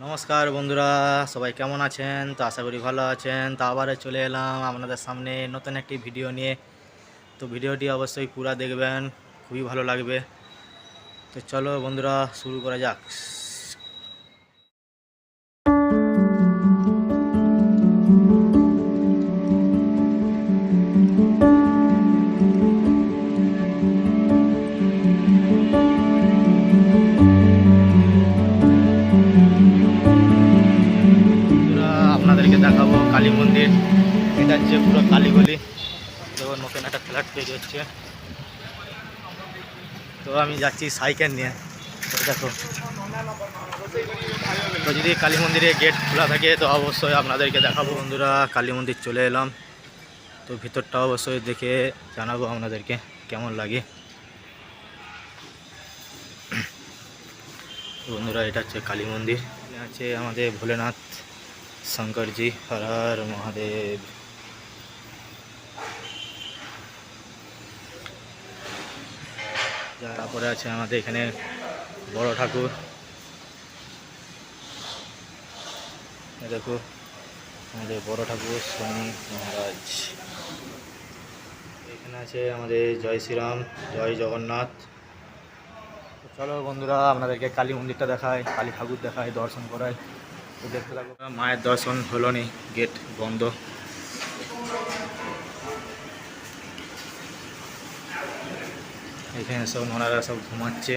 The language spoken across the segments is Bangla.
নমস্কার বন্ধুরা, সবাই কেমন আছেন? তো আশা করি ভালো আছেন। তো আবার চলে এলাম আপনাদের সামনে নতুন একটি ভিডিও নিয়ে। তো ভিডিওটি অবশ্যই পুরো দেখবেন, খুবই ভালো লাগবে। তো চলো বন্ধুরা, শুরু করা যাক। আপনাদেরকে দেখাবো কালী মন্দির। এটা হচ্ছে পুরো কালীগলি। তো নতুন একটা ফ্ল্যাট তৈরি হচ্ছে, তো আমি যাচ্ছি সাইকেল নিয়ে। তো দেখো, তো যদি কালী মন্দিরে গেট খোলা থাকে তো অবশ্যই আপনাদেরকে দেখাবো। বন্ধুরা, কালী মন্দির চলে এলাম। তো ভিতরটা অবশ্যই দেখে জানাবো আপনাদেরকে কেমন লাগে। বন্ধুরা, এটা হচ্ছে কালী মন্দির। আছে আমাদের ভোলেনাথ শঙ্করজি, হর হর মহাদেব। তারপরে আছে আমাদের এখানে বড় ঠাকুর। দেখো, আমাদের বড় ঠাকুর শনি মহারাজ। এখানে আছে আমাদের জয় শ্রীরাম, জয় জগন্নাথ। চলো বন্ধুরা, আপনাদেরকে কালী মন্দিরটা দেখায়, কালী ঠাকুর দেখায়, দর্শন করায়। তো দেখতে থাকো। মায়ের দর্শন হলো নি, গেট বন্ধ। এখানে সব ওনারা সব ঘুমাচ্ছে।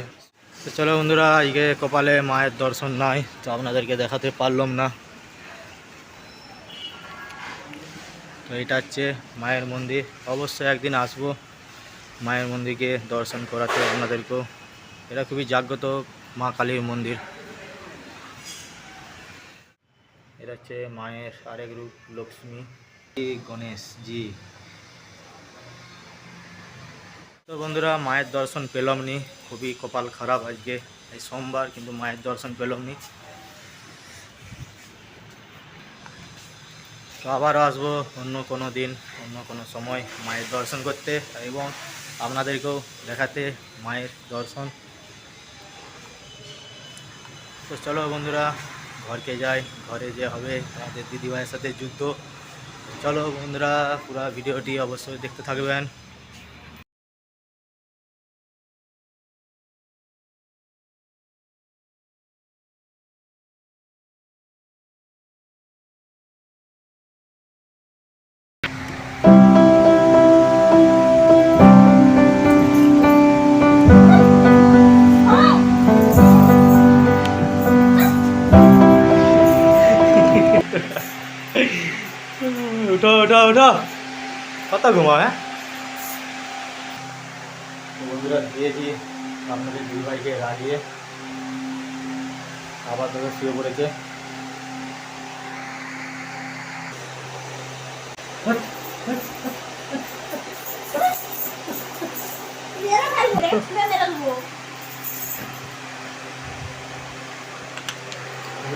তো চলো বন্ধুরা, আজকে কপালে মায়ের দর্শন নাই, তো আপনাদেরকে দেখাতে পারলাম না। তো এটা হচ্ছে মায়ের মন্দির। অবশ্যই একদিন আসবো মায়ের মন্দিরকে দর্শন করাতে আপনাদেরকেও। এটা খুবই জাগ্রত মা কালীর মন্দির। এটা হচ্ছে মায়ের আরেক রূপ লক্ষ্মী গণেশজি। তো বন্ধুরা, মায়ের দর্শন পেলাম নি, খুবই কপাল খারাপ। আজকে এই সোমবার, কিন্তু মায়ের দর্শন পেলাম নি। তো আবারও আসবো অন্য কোনো দিন, অন্য কোনো সময় মায়ের দর্শন করতে এবং আপনাদেরকেও দেখাতে মায়ের দর্শন। তো চলো বন্ধুরা, ঘরকে যাই। ঘরে যে হবে আমাদের দিদিভাইয়ের সাথে যুদ্ধ। চলো বন্ধুরা, পুরো ভিডিওটি অবশ্যই দেখতে থাকবেন। উঠো উঠো উঠো, কত ঘুমাও? হ্যাঁ বন্ধুরা, দিয়েছি আপনাদের দিদিভাইকে রাগিয়ে, আবার তোকে শুয়ে পড়েছে।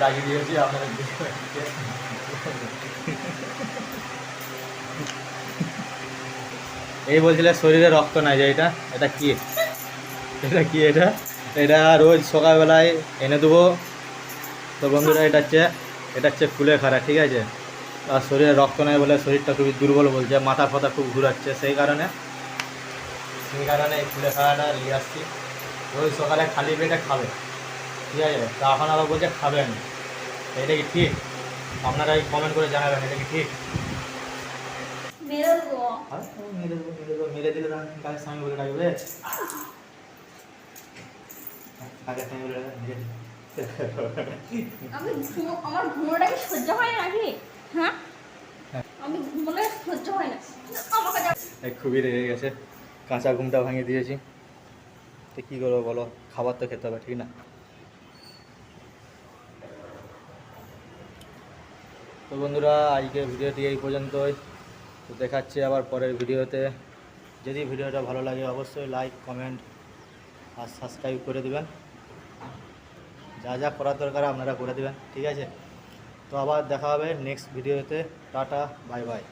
রাগিয়ে দিয়েছি আপনাদের দিদিভাইকে। এই বলছিলে শরীরে রক্ত নাই, যে এটা এটা কি? এটা কি? এটা এটা রোজ সকালবেলায় এনে দেবো। তো বন্ধুরা, এটা হচ্ছে কুলেখাড়া, ঠিক আছে? আর শরীরে রক্ত নাই বলে শরীরটা খুবই দুর্বল বলছে, মাথা ফাথা খুব ঘুরাচ্ছে। সেই কারণে এই কুলেখাড়াটা নিয়ে আসছি। রোজ সকালে খালি পেটে খাবে, ঠিক আছে? তা এখন আবার বলছে খাবেন। এটা কি ঠিক? আপনারা কমেন্ট করে জানাবেন, এটা কি ঠিক? মেরে দিলে কাজের স্বামী বলে ডাকবে। কাজের স্বামী বলে আমার ঘুমোটা কি সহ্য হয় না নাকি? হ্যাঁ, আমি ঘুমোলে সহ্য হয় না। খুবই রেগে গেছে, কাঁচা ঘুমটা ভাঙিয়ে দিয়েছি। তো কী করবো বলো, খাবার তো খেতে হবে, ঠিক না? তো বন্ধুরা, আজকে ভিডিওটি এই পর্যন্তই। তো দেখাচ্ছি আবার পরের ভিডিওতে। যদি ভিডিওটা ভালো লাগে অবশ্যই লাইক, কমেন্ট আর সাবস্ক্রাইব করে দেবেন। যা যা করার দরকার আপনারা করে দেবেন, ঠিক আছে? তো আবার দেখা হবে নেক্সট ভিডিওতে। Tata, bye bye.